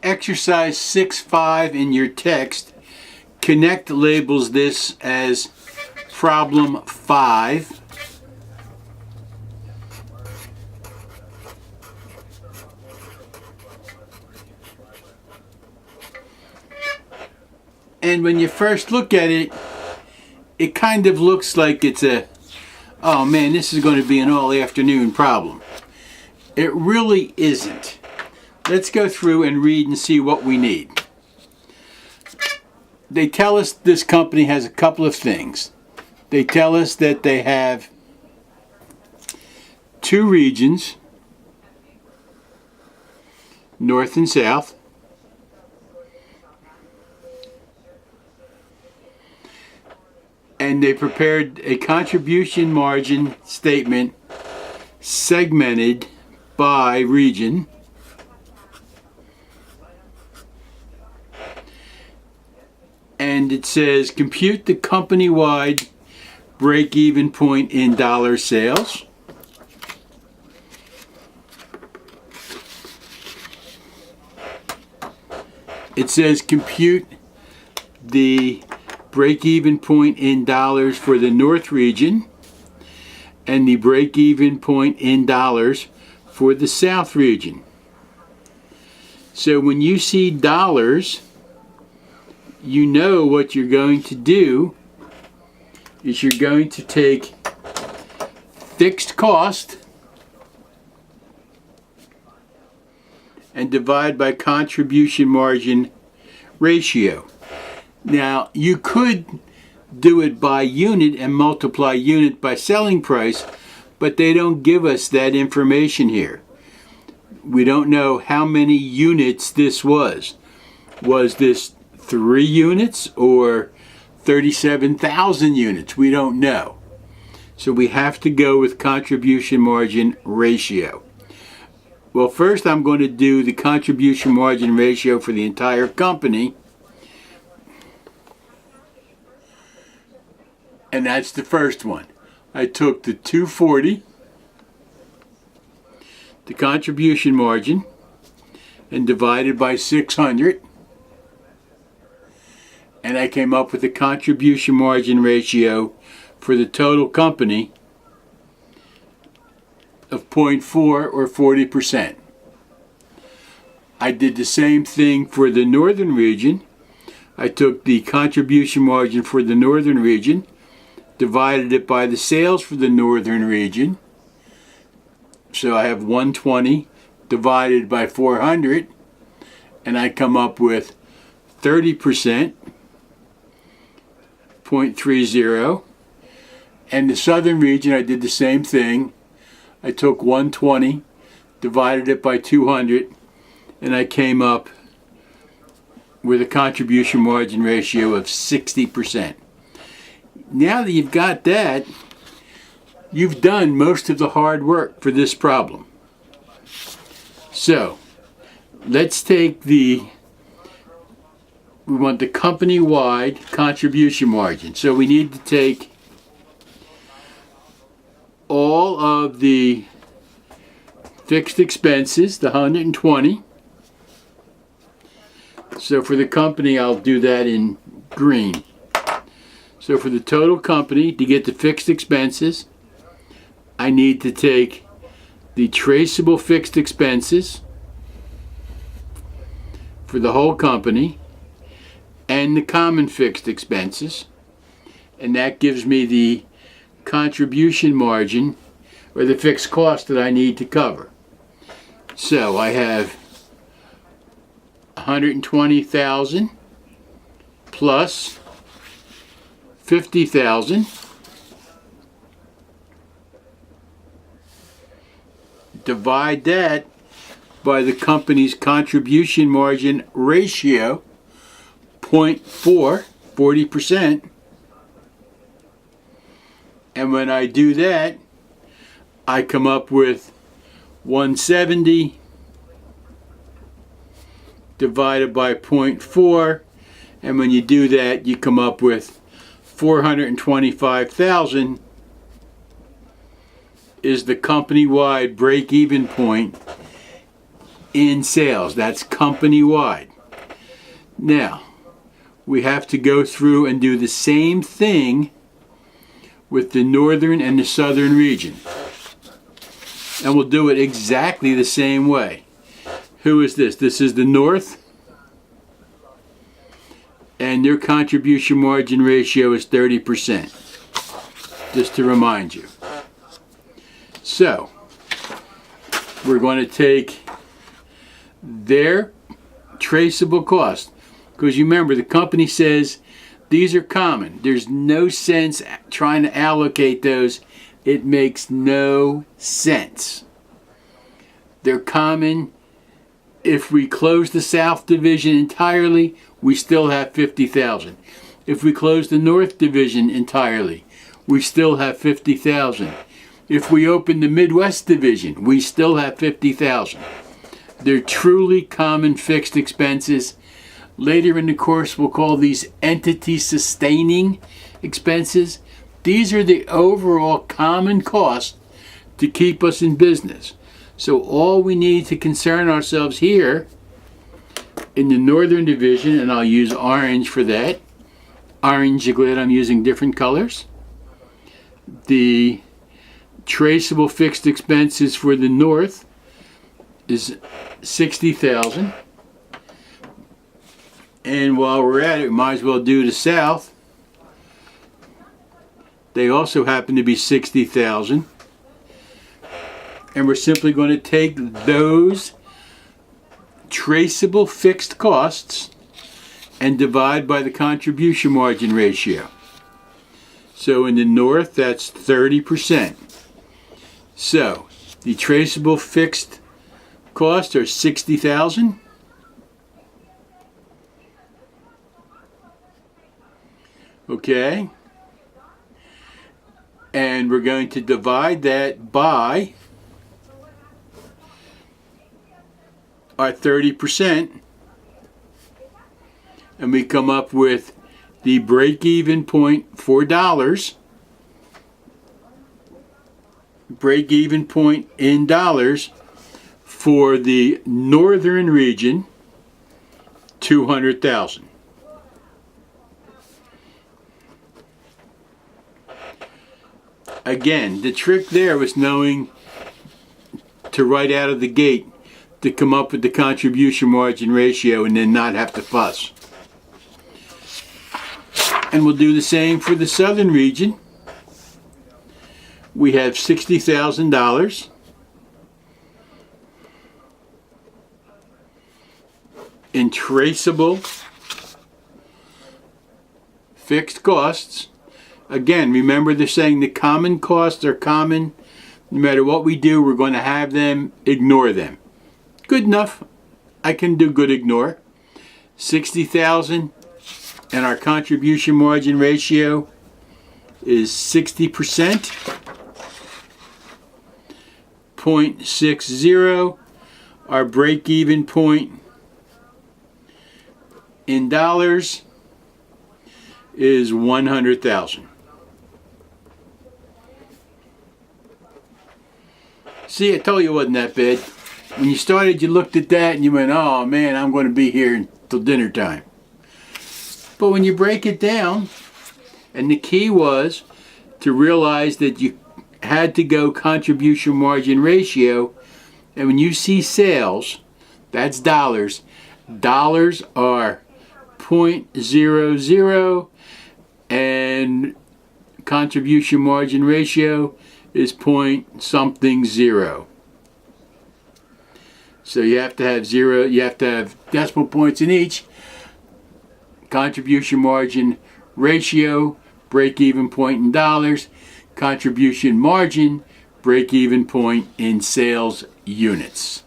exercise 6.5 in your text, Connect labels this as problem 5. And when you first look at it, it kind of looks like it's oh man, this is going to be an all afternoon problem. It really isn't. Let's go through and read and see what we need. They tell us this company has a couple of things. They tell us that they have 2 regions, north and south. And they prepared a contribution margin statement segmented by region. And it says compute the company-wide break-even point in dollar sales. It says compute the break-even point in dollars for the North region and the break-even point in dollars for the South region. So when you see dollars, you know what you're going to do is you're going to take fixed cost and divide by contribution margin ratio. Now, you could do it by unit and multiply unit by selling price, but they don't give us that information here. We don't know how many units this was. Was this 3 units or 37,000 units? We don't know. So we have to go with contribution margin ratio. Well, first I'm going to do the contribution margin ratio for the entire company. And that's the first one. I took the 240, the contribution margin, and divided by 600. And I came up with the contribution margin ratio for the total company of 0.4 or 40%. I did the same thing for the northern region. I took the contribution margin for the northern region, divided it by the sales for the northern region. So I have 120 divided by 400, and I come up with 30%. 0.30. And the southern region, I did the same thing. I took 120, divided it by 200, and I came up with a contribution margin ratio of 60%. Now that you've got that, you've done most of the hard work for this problem. So, let's take we want the company-wide contribution margin. So we need to take all of the fixed expenses, the 120. So for the company, I'll do that in green. So for the total company, to get the fixed expenses, I need to take the traceable fixed expenses for the whole company and the common fixed expenses, and that gives me the contribution margin or the fixed cost that I need to cover. So I have 120,000 plus 50,000 divide that by the company's contribution margin ratio, 0.4, 40%. And when I do that, I come up with 170 divided by 0.4. And when you do that, you come up with 425,000 is the company-wide break-even point in sales. That's company-wide. Now, we have to go through and do the same thing with the northern and the southern region. And we'll do it exactly the same way. Who is this? This is the north. And their contribution margin ratio is 30%. Just to remind you. So, we're going to take their traceable cost. Because you remember, the company says these are common. There's no sense trying to allocate those. It makes no sense. They're common. If we close the South Division entirely, we still have 50,000. If we close the North Division entirely, we still have 50,000. If we open the Midwest Division, we still have 50,000. They're truly common fixed expenses. Later in the course, we'll call these entity sustaining expenses. These are the overall common costs to keep us in business. So all we need to concern ourselves here in the Northern Division, and I'll use orange for that. Orange, you're glad I'm using different colors. The traceable fixed expenses for the North is 60,000. And while we're at it, we might as well do the South. They also happen to be 60,000. And we're simply going to take those traceable fixed costs and divide by the contribution margin ratio. So in the North, that's 30%. So the traceable fixed costs are 60,000. Okay, and we're going to divide that by our 30%, and we come up with the break-even point for dollars. Break-even point in dollars for the northern region, 200,000. Again, the trick there was knowing to right out of the gate to come up with the contribution margin ratio and then not have to fuss. And we'll do the same for the southern region. We have $60,000 in traceable fixed costs. Again, remember they're saying the common costs are common. No matter what we do, we're going to have them, ignore them. Good enough. I can do good ignore. 60,000 and our contribution margin ratio is 60%. 0.60. Our break-even point in dollars is 100,000. See, I told you it wasn't that bad. When you started, you looked at that and you went, oh man, I'm going to be here until dinner time. But when you break it down, and the key was to realize that you had to go contribution margin ratio, and when you see sales, that's dollars. Dollars are 0.00 and contribution margin ratio is point something zero. So you have to have zero, you have to have decimal points in each. Contribution margin ratio, break-even point in dollars. Contribution margin, break-even point in sales units.